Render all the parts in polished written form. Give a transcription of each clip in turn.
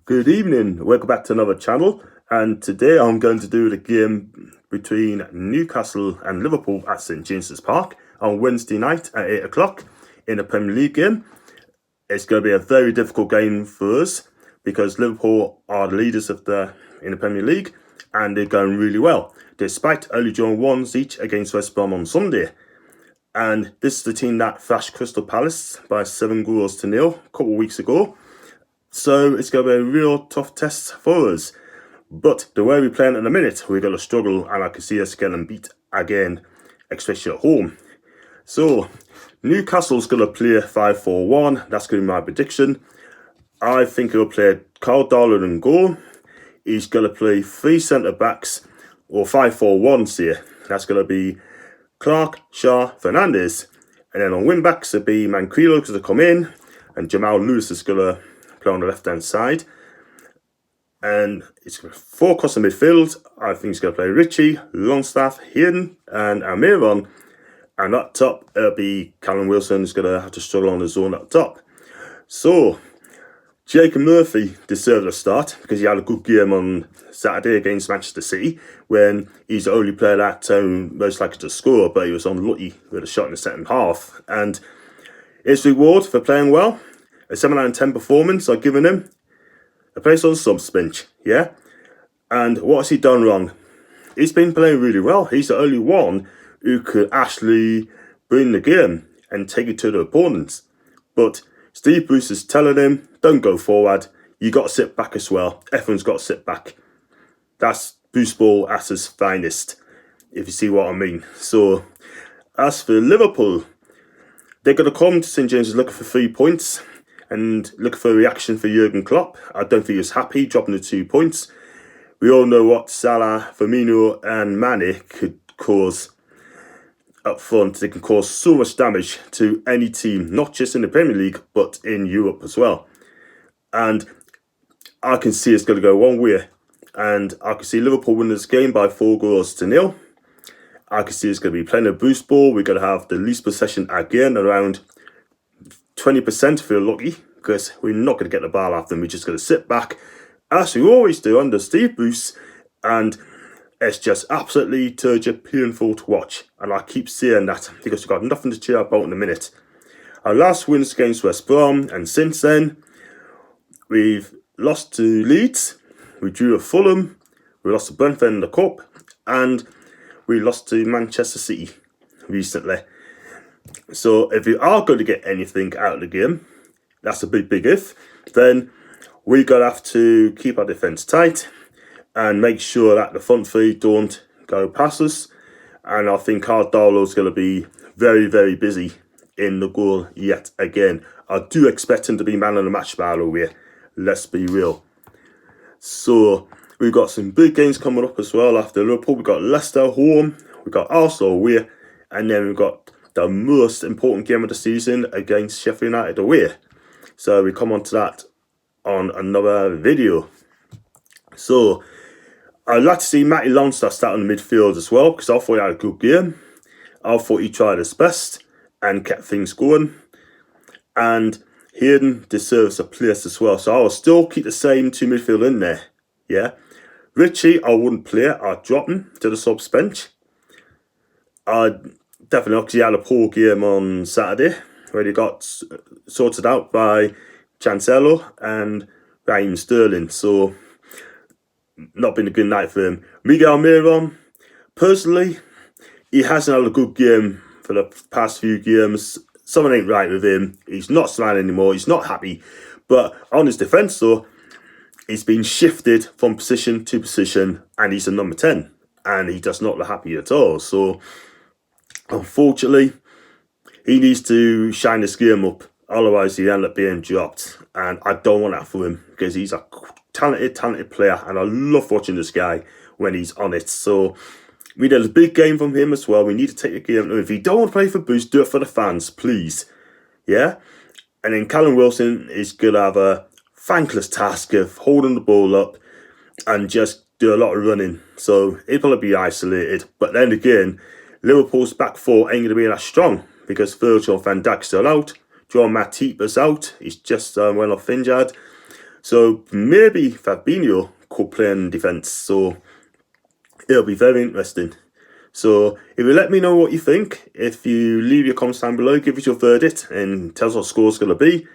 Good evening, welcome back to another channel, and today I'm going to do the game between Newcastle and Liverpool at St James's Park on Wednesday night at 8 o'clock in a Premier League game. It's going to be a very difficult game for us because Liverpool are the leaders in the Premier League and they're going really well, despite only drawing ones each against West Brom on Sunday. And this is the team that thrashed Crystal Palace by 7-0 a couple of weeks ago. So it's going to be a real tough test for us. But the way we're playing in a minute, we're going to struggle, and I can see us getting beat again, especially at home. So Newcastle's going to play 5-4-1. That's going to be my prediction. I think he'll play Carl Darlow in goal. He's going to play 3 centre-backs, or 5-4-1 here. That's going to be Clark, Shaw, Fernandes. And then on wing-backs, it'll be Manquillo going to come in, and Jamal Lewis is going to play on the left-hand side. And it's 4 across the midfield. I think he's going to play Ritchie, Longstaff, Hayden, and Almiron. And up top, it'll be Callum Wilson who's going to have to struggle on the zone up top. So, Jacob Murphy deserved a start because he had a good game on Saturday against Manchester City when he's the only player that most likely to score, but he was unlucky with a shot in the second half. And his reward for playing well, a 7 out of 10 performance I've given him. A place on subs bench, yeah? And what has he done wrong? He's been playing really well. He's the only one who could actually bring the game and take it to the opponents. But Steve Bruce is telling him, don't go forward. You got to sit back as well. Everyone's got to sit back. That's Bruce Ball at his finest, if you see what I mean. So, as for Liverpool, they're going to come to St James's looking for 3 points and looking for a reaction for Jurgen Klopp. I don't think he was happy dropping the 2 points. We all know what Salah, Firmino and Mane could cause up front. They can cause so much damage to any team, not just in the Premier League, but in Europe as well. And I can see it's going to go one way. And I can see Liverpool win this game by 4-0. I can see it's going to be playing a boost ball. We're going to have the least possession again, around 20% if we're lucky, because we're not going to get the ball off them. We're just going to sit back, as we always do under Steve Bruce, and it's just absolutely turgid, painful to watch. And I keep saying that because we've got nothing to cheer about in a minute. Our last wins against West Brom, and since then, we've lost to Leeds, we drew at Fulham, we lost to Brentford in the Cup, and we lost to Manchester City recently. So if we are going to get anything out of the game, that's a big if, then we're going to have to keep our defence tight and make sure that the front three don't go past us. And I think Carl Darlow is going to be very busy in the goal yet again. I do expect him to be man of the match, by the way. Let's be real. So we've got some big games coming up as well after Liverpool. We've got Leicester home, we've got Arsenal away, and then we've got the most important game of the season against Sheffield United away. So we come on to that on another video. So I'd like to see Matty Longstaff start in the midfield as well, because I thought he had a good game. I thought he tried his best and kept things going. And Hayden deserves a place as well. So I will still keep the same 2 midfield in there. Yeah. Ritchie, I wouldn't play. I'd drop him to the subs bench. Definitely, because he had a poor game on Saturday where he got sorted out by Cancelo and Raheem Sterling. So, not been a good night for him. Miguel Almiron, personally, he hasn't had a good game for the past few games. Something ain't right with him. He's not smiling anymore. He's not happy. But on his defence, though, he's been shifted from position to position and he's a number 10. And he does not look happy at all. So, unfortunately, he needs to shine this game up. Otherwise, he'll end up being dropped. And I don't want that for him because he's a talented player. And I love watching this guy when he's on it. So, we did a big game from him as well. We need to take the game. If you don't want to play for Boost, do it for the fans, please. Yeah? And then Callum Wilson is going to have a thankless task of holding the ball up and just do a lot of running. So, he'll probably be isolated. But then again, Liverpool's back four ain't going to be that strong because Virgil van Dijk's still out. John Matip is out. He's just went off injured. So maybe Fabinho could play in defence. So it'll be very interesting. So if you let me know what you think, if you leave your comments down below, give us your verdict and tell us what score's going to be.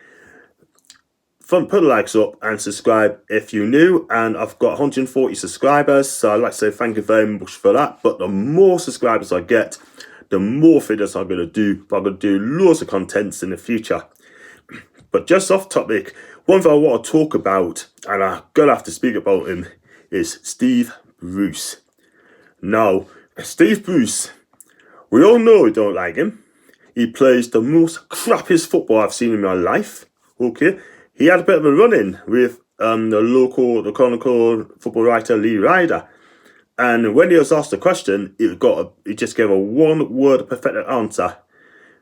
Put the likes up and subscribe if you're new. And I've got 140 subscribers, so I'd like to say thank you very much for that. But the more subscribers I get, the more videos I'm going to do. But I'm going to do loads of contents in the future. But just off topic, one thing I want to talk about, and I'm going to have to speak about him, is Steve Bruce. Now, Steve Bruce, we all know we don't like him. He plays the most crappiest football I've seen in my life. Okay, he had a bit of a run-in with the Chronicle football writer Lee Ryder, and when he was asked a question, he just gave a one-word perfect answer.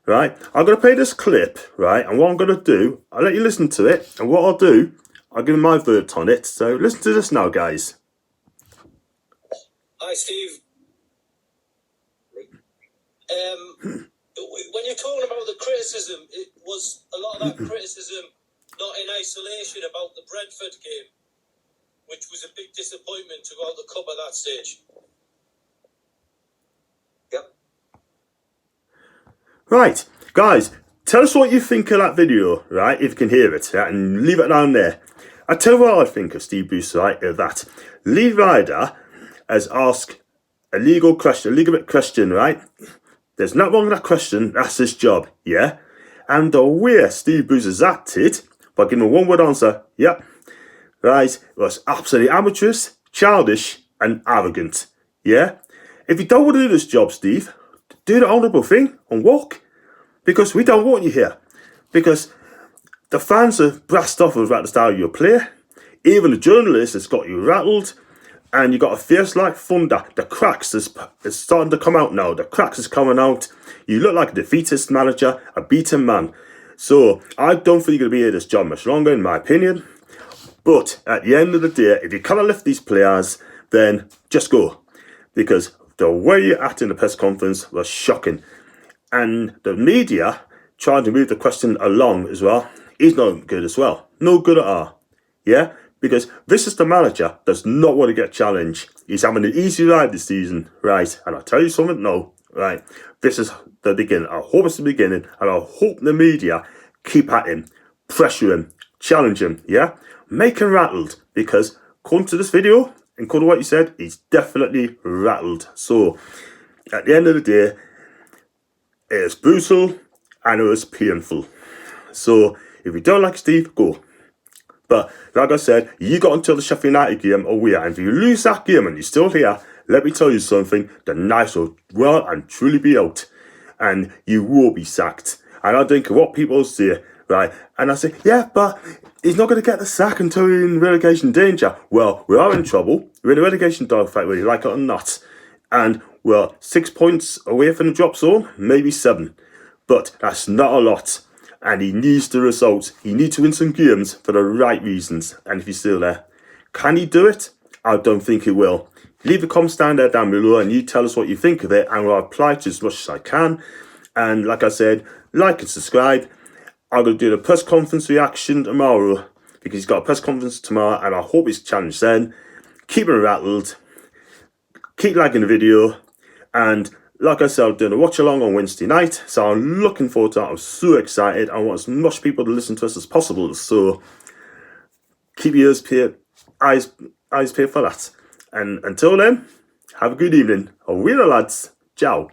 Right, I'm gonna play this clip. Right, and what I'm gonna do, I'll let you listen to it, and what I'll do, I'll give my verdict on it. So listen to this now, guys. Hi, Steve. When you're talking about the criticism, it was a lot of that criticism not in isolation about the Brentford game, which was a big disappointment to go out the cup at that stage. Yep. Right, guys, tell us what you think of that video, right, if you can hear it, right, and leave it down there. I tell you what I think of Steve Bruce, right, that Lee Ryder has asked a legal question, right? There's not wrong with that question, that's his job, yeah? And the way Steve Bruce has acted, by giving a one-word answer, yep, right, was absolutely amateurish, childish, and arrogant, yeah? If you don't want to do this job, Steve, do the honourable thing and walk. Because we don't want you here. Because the fans are brassed off about the style of your play. Even the journalist has got you rattled. And you got a face like thunder. The cracks is starting to come out now. The cracks is coming out. You look like a defeatist manager, a beaten man. So I don't think you're going to be here this job much longer, in my opinion. But at the end of the day, if you cannot lift these players, then just go. Because the way you acted in the press conference was shocking. And the media trying to move the question along as well. He's not good as well. No good at all. Yeah? Because this is the manager does not want to get challenged. He's having an easy ride this season, right? And I'll tell you something, no, right? This is the beginning. I hope it's the beginning, and I hope the media keep at him, pressure him, challenge him, yeah? Make him rattled, because according to this video, and according to what you said, he's definitely rattled. So, at the end of the day, it is brutal and it was painful. So, if you don't like Steve, go. But like I said, you got until the Sheffield United game away, and if you lose that game and you're still here, let me tell you something, the knives will well and truly be out, and you will be sacked. And I think what people say, right, and I say, yeah, but he's not going to get the sack until we're in relegation danger. Well, we are in trouble. We're in a relegation dogfight, whether you like it or not. And we're 6 points away from the drop zone, maybe 7. But that's not a lot. And he needs the results. He needs to win some games for the right reasons. And if he's still there, can he do it? I don't think he will. Leave a comment down below and you tell us what you think of it, and I'll reply to as much as I can. And like I said, like and subscribe. I'm going to do the press conference reaction tomorrow, because he's got a press conference tomorrow, and I hope he's challenged then. Keep him rattled. Keep liking the video. And like I said, I'm doing a watch along on Wednesday night, so I'm looking forward to that. I'm so excited. I want as much people to listen to us as possible, so keep your ears peeled, eyes peeled for that. And until then, have a good evening. Away, lads. Ciao.